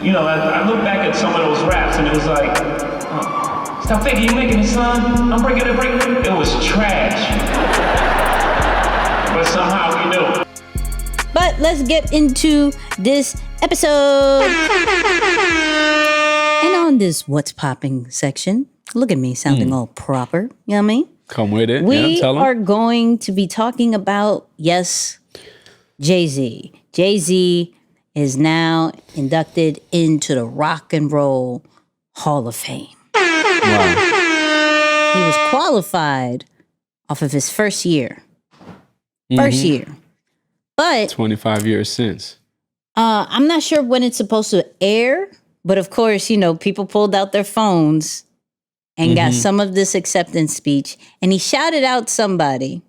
You know, I look back at some of those raps and it was like, stop thinking you're making it, son. I'm breaking it. It was trash. But somehow we knew. But let's get into this episode. And on this What's Popping section, look at me sounding all proper. You know what I mean? Come with it. We are going to be talking about, yes, Jay-Z. Jay-Z is now inducted into the Rock and Roll Hall of Fame. Wow. He was qualified off of his first year. First year. But 25 years since. I'm not sure when it's supposed to air, but of course, you know, people pulled out their phones and got some of this acceptance speech. And he shouted out somebody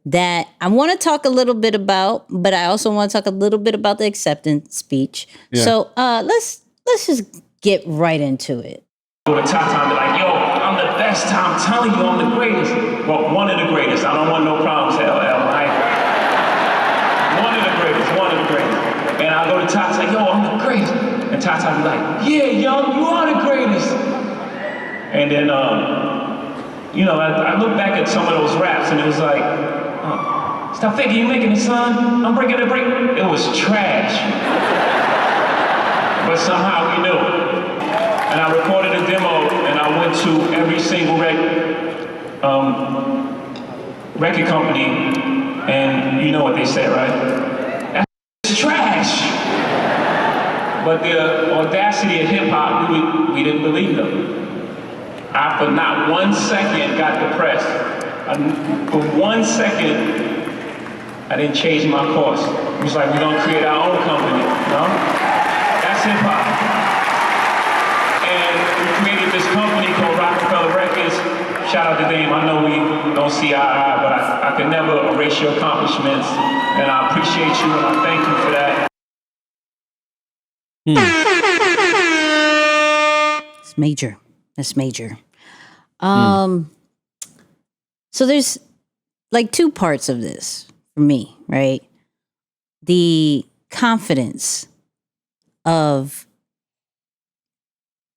that I want to talk a little bit about, but I also want to talk a little bit about the acceptance speech. Yeah. So let's just get right into it. Go to Tata and be like, yo, I'm the best. I'm telling you, I'm the greatest. Well, one of the greatest. I don't want no problems, LL. One of the greatest. And I'll go to Tata, yo, I'm the greatest. And Tata will be like, yeah, young, you are the greatest. And then, you know, I look back at some of those raps and it was like, stop thinking you're making it, son. I'm breaking it. It was trash. But somehow we knew. And I recorded a demo and I went to every single record company and you know what they said, right? That's trash. But the audacity of hip hop, we didn't believe them. I, for not 1 second, got depressed. For 1 second, I didn't change my course. It was like, we're gonna create our own company, you know? That's hip hop. And we created this company called Roc-A-Fella Records. Shout out to Dame. I know we don't see eye to eye, but I can never erase your accomplishments. And I appreciate you and I thank you for that. It's major. That's major. So there's like two parts of this for me, right? The confidence of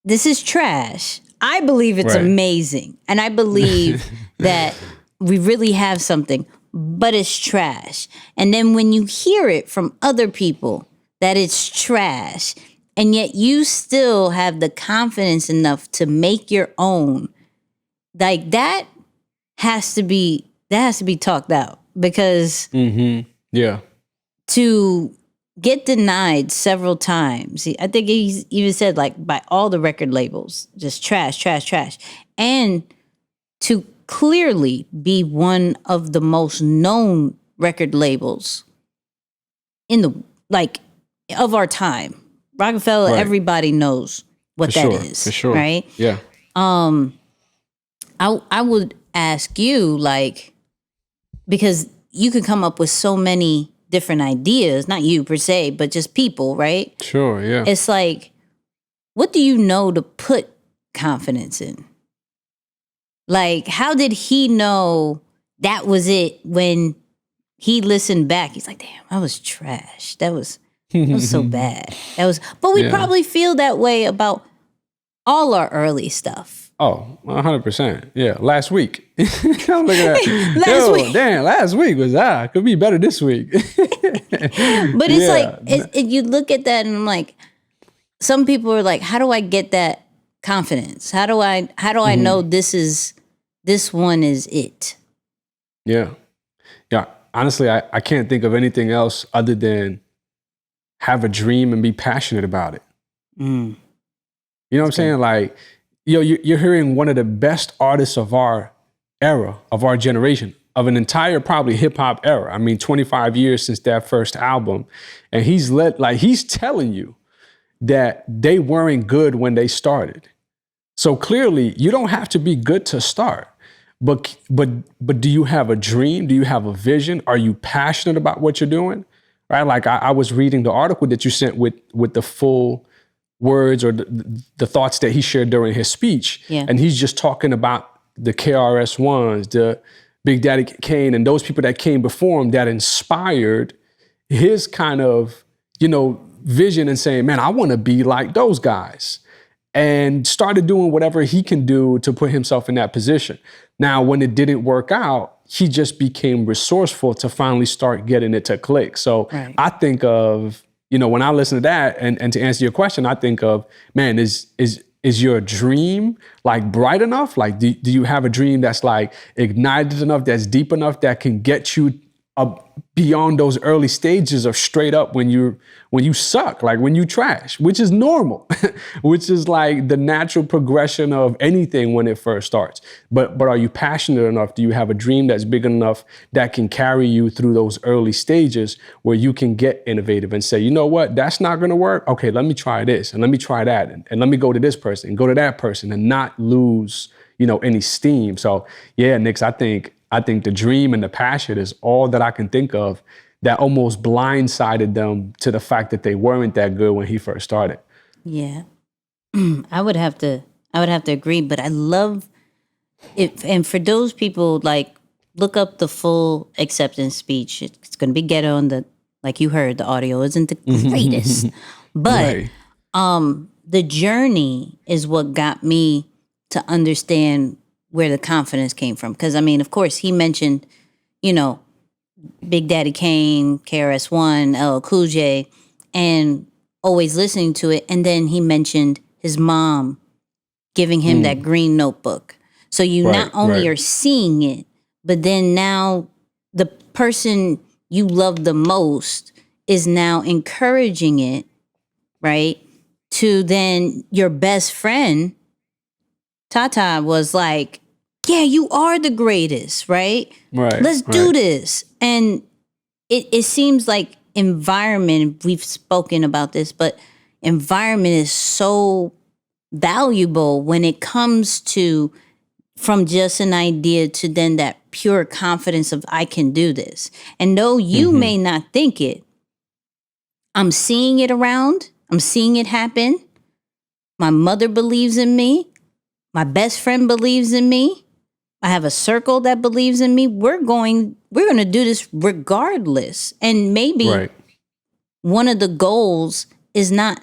this is trash. I believe it's amazing. And I believe that we really have something, but it's trash. And then when you hear it from other people that it's trash, and yet you still have the confidence enough to make your own, like that has to be talked out because to get denied several times, I think he even said like by all the record labels, just trash, trash, trash. And to clearly be one of the most known record labels in the, like, of our time. Roc-A-Fella, everybody knows what that is. For sure. Right? Yeah. I would ask you, like, because you can come up with so many different ideas, not you per se, but just people, right? Sure, yeah. It's like, what do you know to put confidence in? Like, how did he know that was it when he listened back? He's like, damn, that was trash. That was so bad. But we probably feel that way about all our early stuff. Oh, 100%. Yeah, last week. I'm looking at last week. Damn, last week was could be better this week. But it's like you look at that and I'm like, some people are like, how do I get that confidence? How do I know this one is it? Yeah. Yeah. Honestly, I can't think of anything else other than have a dream and be passionate about it. You know what I'm saying? Like, you're hearing one of the best artists of our era, of our generation, of an entire probably hip hop era. I mean, 25 years since that first album. And he's telling you that they weren't good when they started. So clearly you don't have to be good to start. But do you have a dream? Do you have a vision? Are you passionate about what you're doing? Right? Like I was reading the article that you sent with the full words or the thoughts that he shared during his speech. Yeah. And he's just talking about the KRS-Ones, the Big Daddy Kane, and those people that came before him that inspired his kind of, vision and saying, man, I want to be like those guys. And started doing whatever he can do to put himself in that position. Now, when it didn't work out, he just became resourceful to finally start getting it to click. So I think of, when I listen to that, and to answer your question, I think of, man, is your dream like bright enough? Like, do you have a dream that's like ignited enough, that's deep enough, that can get you beyond those early stages of straight up when you suck, like when you trash, which is normal, which is like the natural progression of anything when it first starts. But are you passionate enough? Do you have a dream that's big enough that can carry you through those early stages where you can get innovative and say, you know what, that's not going to work. Okay, let me try this and let me try that and let me go to this person and go to that person and not lose, any steam. So yeah, Nix, I think the dream and the passion is all that I can think of that almost blindsided them to the fact that they weren't that good when he first started. Yeah. I would have to agree, but I love it. And for those people, like, look up the full acceptance speech. It's going to be ghetto, and like you heard, the audio isn't the greatest, but the journey is what got me to understand where the confidence came from. Because, I mean, of course, he mentioned, Big Daddy Kane, KRS-One, LL Cool J, and always listening to it. And then he mentioned his mom giving him that green notebook. So you not only are seeing it, but then now the person you love the most is now encouraging it, right? To then your best friend, Tata, was like, yeah, you are the greatest, right? Right. Let's do this. And it seems like environment, we've spoken about this, but environment is so valuable when it comes to from just an idea to then that pure confidence of I can do this. And though you may not think it, I'm seeing it around. I'm seeing it happen. My mother believes in me. My best friend believes in me. I have a circle that believes in me. We're going to do this regardless. And maybe one of the goals is not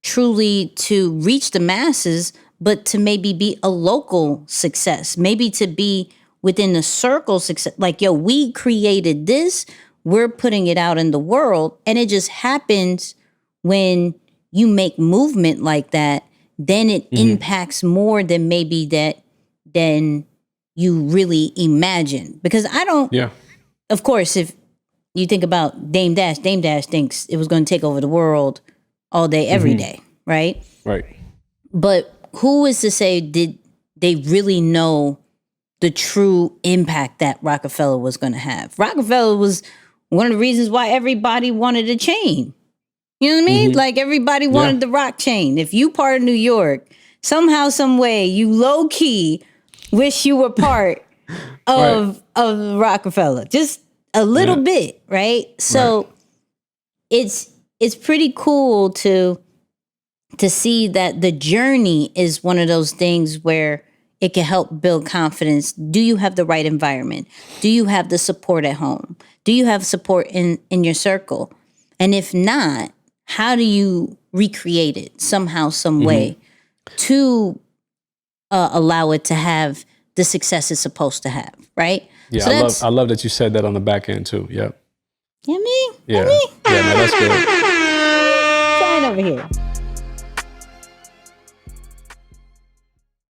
truly to reach the masses, but to maybe be a local success, maybe to be within the circle success. Like, yo, we created this, we're putting it out in the world. And it just happens when you make movement like that, then it impacts more than maybe than you really imagine. Because of course, if you think about Dame Dash thinks it was going to take over the world all day, every day, right? Right. But who is to say did they really know the true impact that Roc-A-Fella was going to have? Roc-A-Fella was one of the reasons why everybody wanted a chain. You know what I mean? Like, everybody wanted the rock chain. If you part of New York, somehow, some way, you low key wish you were part of Roc-A-Fella, just a little bit, right? So it's pretty cool to see that the journey is one of those things where it can help build confidence. Do you have the right environment? Do you have the support at home? Do you have support in your circle? And if not, how do you recreate it somehow, some way to allow it to have the success it's supposed to have, right? Yeah, So I love that you said that on the back end too. Yep. You know what I mean? Yeah. Yeah, no, that's good. Try it over here.